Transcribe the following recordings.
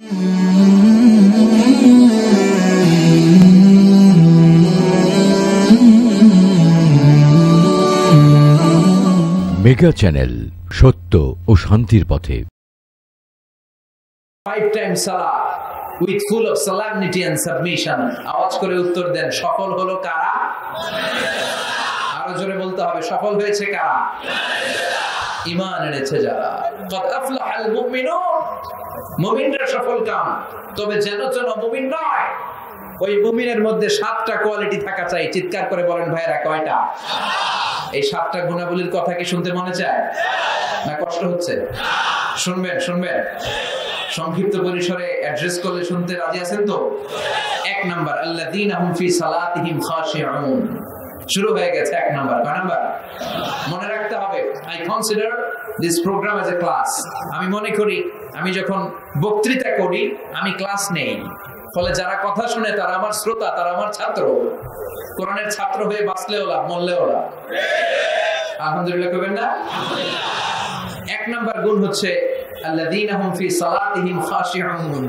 Mega channel, সত্য ও শান্তির পথে। 5 times salah with full of solemnity and submission. আওয়াজ করে উত্তর দেন, সফল হলো কারা? আরো জোরে বলতে হবে, সফল হয়েছে কারা? ঈমান এনেছে যারা। قد أفلح المؤمنون, মুমিনরা সফল কাম। তবে যেন মুমিন নয়, ওই মুমিনের মধ্যে 7টা কোয়ালিটি থাকা চাই। চিৎকার করে বলেন ভাইরা, কয়টা? এই 7টা গুণাবলীর কথা কি শুনতে মনে চায় না কষ্ট হচ্ছে? শুনবেন সংক্ষিপ্ত পরিসরে অ্যাড্রেস করলে শুনতে রাজি আছেন তো? 1 নাম্বার, আল্লাযীনা হুম ফি সালাতিহিম খাশিউন। শুরু হয়ে গেছে 1 নাম্বার। কয় নাম্বার? মনে রাখতে হবে, I consider this programme as a class. আমি মনে করি আমি যখন বক্তৃতা করি আমি ক্লাস নেই, ফলে যারা কথা শুনে তারা আমার শ্রোতা, তারা আমার ছাত্র। কোরআনের ছাত্র হয়ে বাঁচলেও লাভ, মরলেও লাভ। আলহামদুলিল্লাহ কইবেন না? 1 নাম্বার গুণ হচ্ছে আল্লাযীনা হুম ফি সালাতিহিম খাশিউন।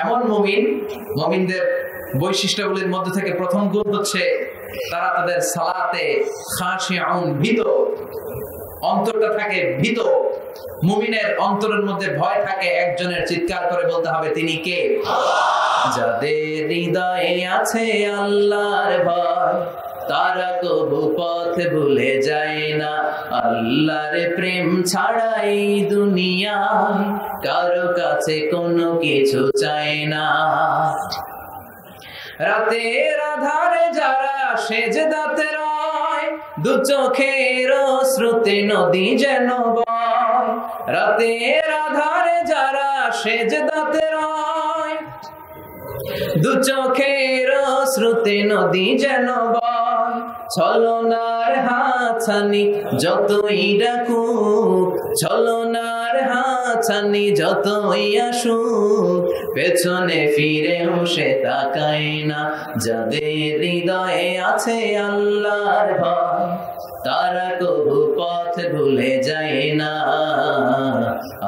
এমন মুমিনদের বৈশিষ্ট্যগুলির মধ্যে থেকে প্রথম গুণ হচ্ছে তারা তাদের সালাতে খাশিউন, ভীত। অন্তরটা থাকে ভীত। মুমিনের অন্তরের মধ্যে ভয় থাকে একজনের। চিৎকার করে বলতে হবে, তিনি কে? যাদের হৃদয়ে আছে আল্লাহর ভয়, তারা কবু পথ ভুলে যায় না। আল্লাহর প্রেম ছাড়া এই দুনিয়ায় কারো কাছে কোনো কিছু চায় না। রাতের আধারে যারা সেজদাতে রয়, দু চোখের শ্রুতে নদী যেন বয়। রাতের আধারে যারা সেজদাতে রয়, দু চোখের শ্রুতে নদী যেন বয়। ছলনার হাতছানি যতই ডাকুক, ছলনার হাতছানি যতই আসুক, পেছনে ফিরেও সে তাকায় না। যাদের হৃদয়ে আছে আল্লাহর ভয়, তারা কবু পথ ভুলে যায় না।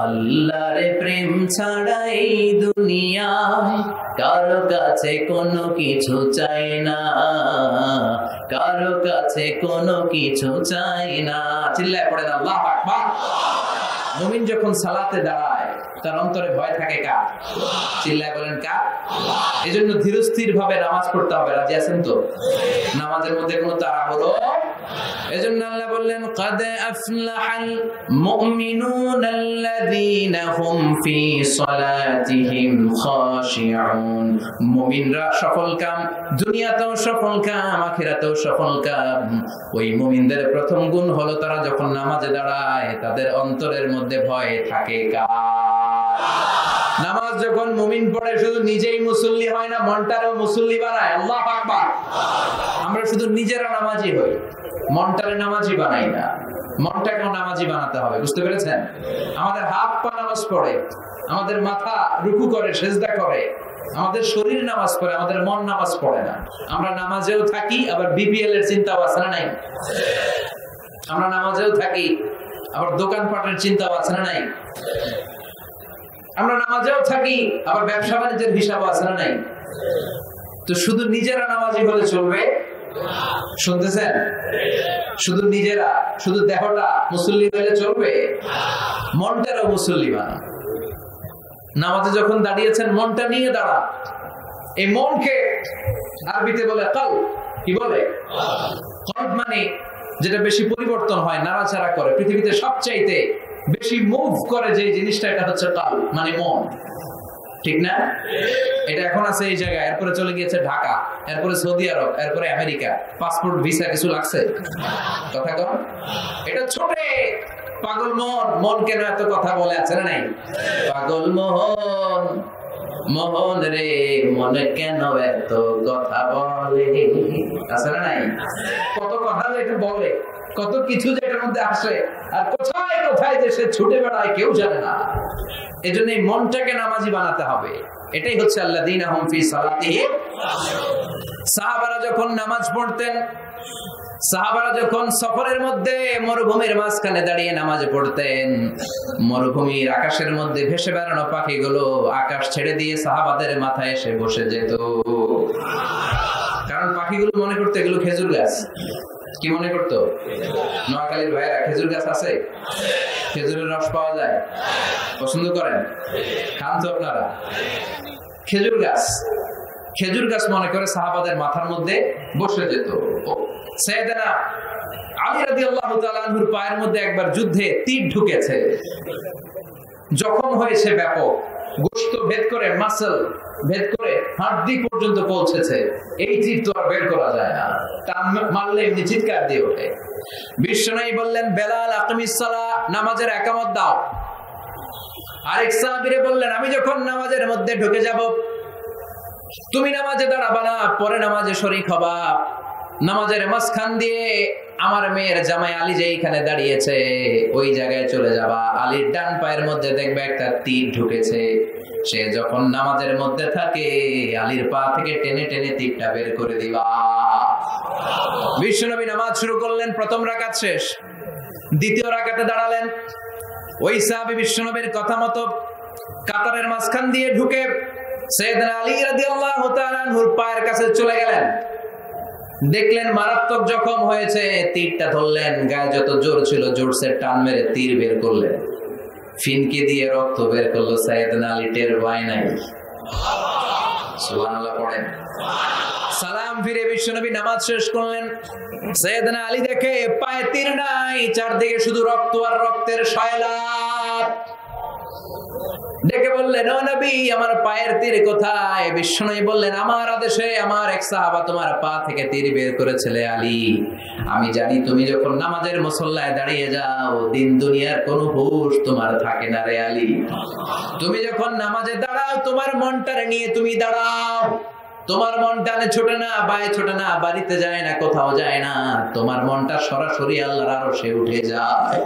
আল্লাহর প্রেম ছাড়া এই দুনিয়ায় কারো কাছে কোনো কিছু চাই না, কারো কাছে কোনো কিছু চাই না। চিল্লায় পড়েন আল্লাহু আকবার। মুমিন যখন সালাতে দাঁড়ায় তার অন্তরে ভয় থাকে কার? চিল্লায় বলেন কার? এজন্য ধীরস্থির ভাবে নামাজ পড়তে হবে। রাজি আছেন তো? নামাজের মধ্যে কোনো তাড়াহুড়ো। এজন্য আল্লাহ বললেন, قد أفلح المؤمنون الذين هم في صلاتهم خاشعون। মুমিনরা সফলকাম, দুনিয়াতেও সফলকাম, আখিরাতেও সফলকাম। ওই মুমিনদের প্রথম গুণ হলো তারা যখন নামাজে দাঁড়ায় তাদের অন্তরের মধ্যে ভয় থাকে কার? নামাজ যখন মুমিন পড়ে শুধু নিজেই মুসল্লি হয় না, মনটারও মুসল্লি বানায়। আল্লাহু আকবার। আমরা শুধু নিজেরা নামাজি হই, মনটারে নামাজি বানাই না। মনটাকেও নামাজি বানাতে হবে, বুঝতে পেরেছেন? আমাদের হাত পা নামাজ পড়ে, আমাদের মাথা রুকু করে, সেজদা করে, আমাদের শরীর নামাজ পড়ে, আমাদের মন নামাজ পড়ে না। আমরা নামাজেও থাকি, আবার বিপিএল এর চিন্তা আছে না নাই? আমরা নামাজেও থাকি, আবার দোকানপাটের চিন্তা আছে না নাই? আমরা নামাজেও থাকি, আবার ব্যবসা বাণিজ্যের হিসাব আছে না নাই? তো শুধু নিজেরা নামাজি হলে চলবে? শুনতেছেন? শুধু নিজেরা, শুধু দেহটা মুসল্লি হলে চলবে? মনটারও মুসল্লি বানা। নামাজে যখন দাঁড়িয়েছেন মনটা নিয়ে দাঁড়া। এই মনকে আরবিতে বলে কলব। কি বলে? কলব মানে যেটা বেশি পরিবর্তন হয়, নাড়াচাড়া করে, পৃথিবীতে সবচাইতে বেশি মুভ করে যে জিনিসটা, এটা হচ্ছে কলব, মানে মন। ঠিক না? এটা এখন আছে এই জায়গায়, এরপরে চলে গিয়েছে ঢাকা, এরপরে সৌদি আরব, এরপরে আমেরিকা। পাসপোর্ট ভিসা কিছু লাগছে? কথা কর। এটা ছোটে পাগল মন। মন কেন এত কথা বলে আছে না নাই? পাগল মোহন, মোহন রে মন কেন এত কথা বলে, আছে না নাই? কত কথা যেটা বলে, কত কিছু যেটার মধ্যে আসে, আর কোথায় কোথায় যে সে ছুটে বেড়ায় কেউ জানে না। এজন্য এই মনটাকে নামাজি বানাতে হবে। এটাই হচ্ছে আল্লাযীনা হুম ফি সালাতিহিম। সাহাবারা যখন নামাজ পড়তেন সাহাবারা যখন সফরের মধ্যে মরুভূমির মাঝখানে দাঁড়িয়ে নামাজ পড়তেন, মরুভূমির আকাশের মধ্যে ভেসে বেড়ানো পাখিগুলো আকাশ ছেড়ে দিয়ে সাহাবাদের মাথায় এসে বসে যেত। কারণ পাখিগুলো মনে করতো এগুলো খেজুর গাছ। কি মনে করতো? নোয়াখালীর ভাইয়েরা খেজুর গাছ আছে, খেজুরের রস পাওয়া যায়, পছন্দ করেন, খান তো আপনারা। খেজুর গাছ, খেজুর গাছ মনে করে সাহাবাদের মাথার মধ্যে বসে যেত। সাইয়েদনা আলী রাদিয়াল্লাহু তাআলা আনহুর পায়ের মধ্যে একবার যুদ্ধে তীর ঢুকেছে, জখম হয়েছে ব্যাপক, গোশত ভেদ করে, মাসল ভেদ করে হাড়ি পর্যন্ত পৌঁছেছে। এই তীর তো আর বের করা যায় না, টান মারলে এমনি চিৎকার দিয়ে ওঠে। বিশ্বনবী বললেন, বেলাল আকিমিস সালাহ, নামাজের ইকামত দাও। আরেক সাহাবীরে বললেন, আমি যখন নামাজের মধ্যে ঢুকে যাব তুমি নামাজে দাঁড়াবা না, পরে নামাজে শরীক হবা। নামাজের মাঝখান দিয়ে আমার মেয়ের জামাই আলী যে এইখানে দাঁড়িয়েছে ওই জায়গায় চলে যাবা। আলীর ডান পায়ের মধ্যে দেখবে একটা তীর ঢুকেছে। সে যখন নামাজের মধ্যে থাকে আলীর পা থেকে টেনে টেনে তীরটা বের করে দিবা। বিশ্বনবী নামাজ শুরু করলেন, প্রথম রাকাত শেষ, দ্বিতীয় রাকাতে দাঁড়ালেন। ওই সাহাবী বিশ্বনবীর কথা মতো কাতারের মাঝখান দিয়ে ঢুকে সাইয়েদনা আলী রাদিয়াল্লাহু তাআলা আনহুর পায়ের কাছে চলে গেলেন। দেখলেন মারাত্মক জখম হয়েছে, তীরটা ধরলেন, গায়ে যত জোর ছিল জোরসে টান মেরে তীর বের করলেন, ফিনকি দিয়ে রক্ত বের করলো। সাইয়েদনা আলী টের পায় নাই। সুবহানাল্লাহ পড়েন। সালাম ফিরে বিশ্বনবী নামাজ শেষ করলেন। সাইয়েদনা আলী দেখে পায়ে তীর নাই, চারদিকে শুধু রক্ত আর রক্তের সয়লাব। ডেকে বললেন, ও নবী, আমার পায়ের তীর কোথায়? বিশ্বনবী বললেন, আমার আদেশে আমার এক সাহাবা তোমার পা থেকে তীর বের করেছিল আলী। আমি জানি তুমি যখন নামাজের মুসল্লায় দাঁড়িয়ে যাও দিন দুনিয়ার কোনো হুঁশ তোমার থাকে না রে আলী। তুমি যখন নামাজে দাঁড়াও তোমার মনটারে নিয়ে তুমি দাঁড়াও। তোমার মন ডানে ছোটে না, বায়ে ছোটে না, বাড়িতে যায় না, কোথাও যায় না। তোমার মনটা সরাসরি আল্লাহর আরশে উঠে যায়।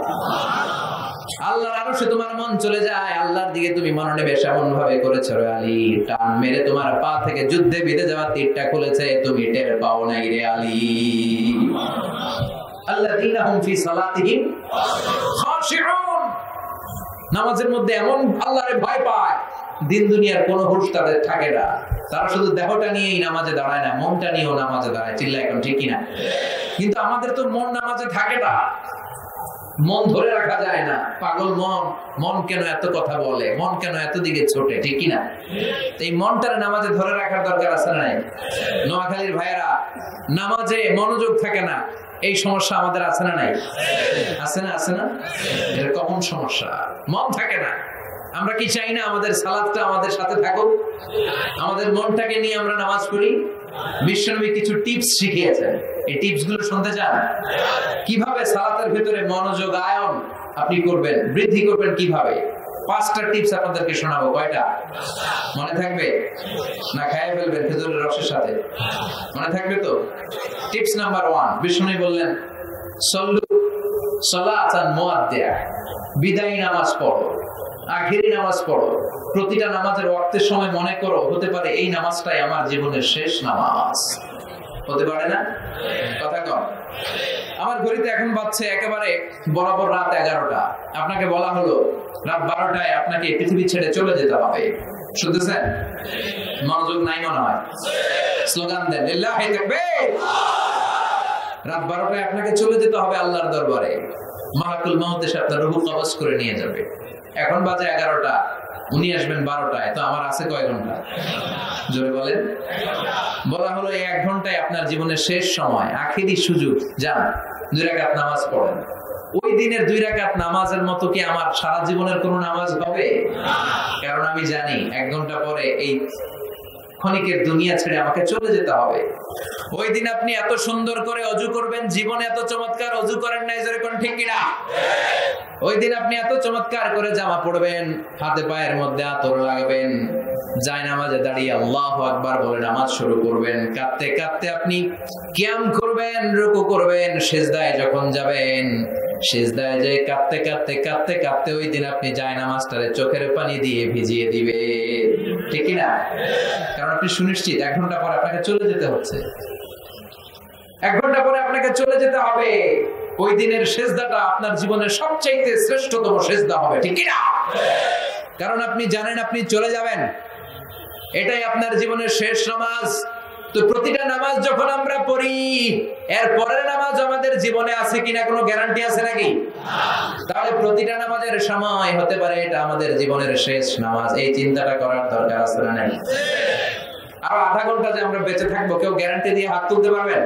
আল্লাহর আরশে তোমার মন চলে যায়, আল্লাহর দিকে তুমি মনোনিবেশ এমন ভাবে করেছো রে আলী, টান মেরে তোমার পা থেকে যুদ্ধে বিঁধে যাওয়া তীরটা খুলেছে, তুমি টের পাও নাই রে আলী। আল্লাযীনা হুম ফি সালাতিহিম খাশিউন, নামাজের মধ্যে এমন আল্লাহরে ভয় পায় দিন দুনিয়ার কোনো হুঁশ তাদের থাকে না। তারা শুধু দেহটা নিয়েই নামাজে দাঁড়ায় না, মনটা নিয়েও নামাজে দাঁড়ায়। চিল্লা এখন ঠিক কিনা? কিন্তু আমাদের তো মন নামাজে থাকে না, মন ধরে রাখা যায় না। পাগল মন, মন কেন এত কথা বলে, মন কেন এত দিকে ছোটে, ঠিক কিনা? এই মনটারে নামাজে ধরে রাখার দরকার আছে না নাই? নোয়াখালীর ভাইয়েরা নামাজে মনোযোগ থাকে না, এই সমস্যা আমাদের আছে না নাই? আছে না? আছে না? এটা কমন সমস্যা, মন থাকে না। আমরা কি চাই না আমাদের সালাতটা আমাদের সাথে থাকুক, আমাদের মনটাকে নিয়ে আমরা নামাজ পড়ি? বিশ্বনবী কিছু টিপস শিখিয়েছেন, এই টিপস গুলো শুনতে চান? কিভাবে সালাতের ভিতরে মনোযোগ আয়ন আপনি করবেন, বৃদ্ধি করবেন কিভাবে? 5টা টিপস আপনাদেরকে শোনাবো। কয়টা মনে থাকবে? না খাইয়ে ফেলবেন খেজুরের রসের সাথে? মনে থাকবে তো? টিপস নাম্বার 1, বিশ্বনবী বললেন, সল্লু সালাতান মুআদ্দিয়া, বিদায়ী নামাজ পড়ো, আখেরি নামাজ পড়ো। প্রতিটা নামাজের ওয়াক্তের সময় মনে করো হতে পারে এই নামাজটাই আমার জীবনের শেষ নামাজ। হতে পারে না? কথা কম। আমার ঘড়িতে এখন বাজছে একেবারে বরাবর রাত 11টা। আপনাকে বলা হলো রাত 12টায় আপনাকে পৃথিবী ছেড়ে চলে যেতে হবে। শুনতেছেন? মনোযোগ নাই মনে হয়? স্লোগান দেন, লিল্লাহি তাকবীর। রাত 12টায় আপনাকে চলে যেতে হবে আল্লাহর দরবারে। মালাকুল মাউত এসে আপনার রূহ কবজ করে নিয়ে যাবে। এখন বাজে 11টা, উনি আসবেন 12টায়, তো আমার আছে কয় ঘন্টা? জোরে বলেন। বলা হলো এই 1 ঘন্টায় আপনার জীবনের শেষ সময়, আখেরি সুযোগ। যান 2 রাকাত নামাজ পড়েন। ওই দিনের 2 রাকাত নামাজের মতো কি আমার সারা জীবনের কোনো নামাজ হবে? কারণ আমি জানি 1 ঘন্টা পরে এই ক্ষণিকের দুনিয়া ছেড়ে আমাকে চলে যেতে হবে। ওই দিন আপনি এত সুন্দর করে অজু করবেন, জীবনে এত চমৎকার অজু করেন নাই, জোরে কোন ঠিক কিনা? ওই দিন আপনি এত চমৎকার করে জামা পরবেন, হাতে পায়ের মধ্যে আতর লাগাবেন, জায়নামাজে দাঁড়িয়ে আল্লাহু আকবার বলে নামাজ শুরু করবেন। কাঁদতে কাঁদতে আপনি কিয়াম করবেন, রুকু করবেন, সিজদায় যখন যাবেন, সিজদায় যে কাঁদতে কাঁদতে কাঁদতে কাঁদতে ওই দিন আপনি জায়নামাজটারে চোখের পানি দিয়ে ভিজিয়ে দিবেন, ঠিক কিনা? কারণ আপনি সুনিশ্চিত 1 ঘন্টা পর আপনাকে চলে যেতে হচ্ছে। 1 ঘন্টা পরে আপনাকে চলে যেতে হবে। ওই দিনের সেজদাটা আপনার জীবনের সবচাইতে শ্রেষ্ঠতম সেজদা হবে, ঠিক কি না? কারণ আপনি জানেন আপনি চলে যাবেন, এটাই আপনার জীবনের শেষ নামাজ। তো প্রতিটা নামাজ যখন আমরা পড়ি, এর পরের নামাজ আমাদের জীবনে আছে কিনা কোনো গ্যারান্টি আছে নাকি? তাহলে প্রতিটা নামাজের সময় হতে পারে এটা আমাদের জীবনের শেষ নামাজ। এই চিন্তাটা করার দরকার আছে না? আর আধা ঘন্টা যে আমরা বেঁচে থাকবো, কেউ গ্যারান্টি দিয়ে হাত তুলতে পারবেন?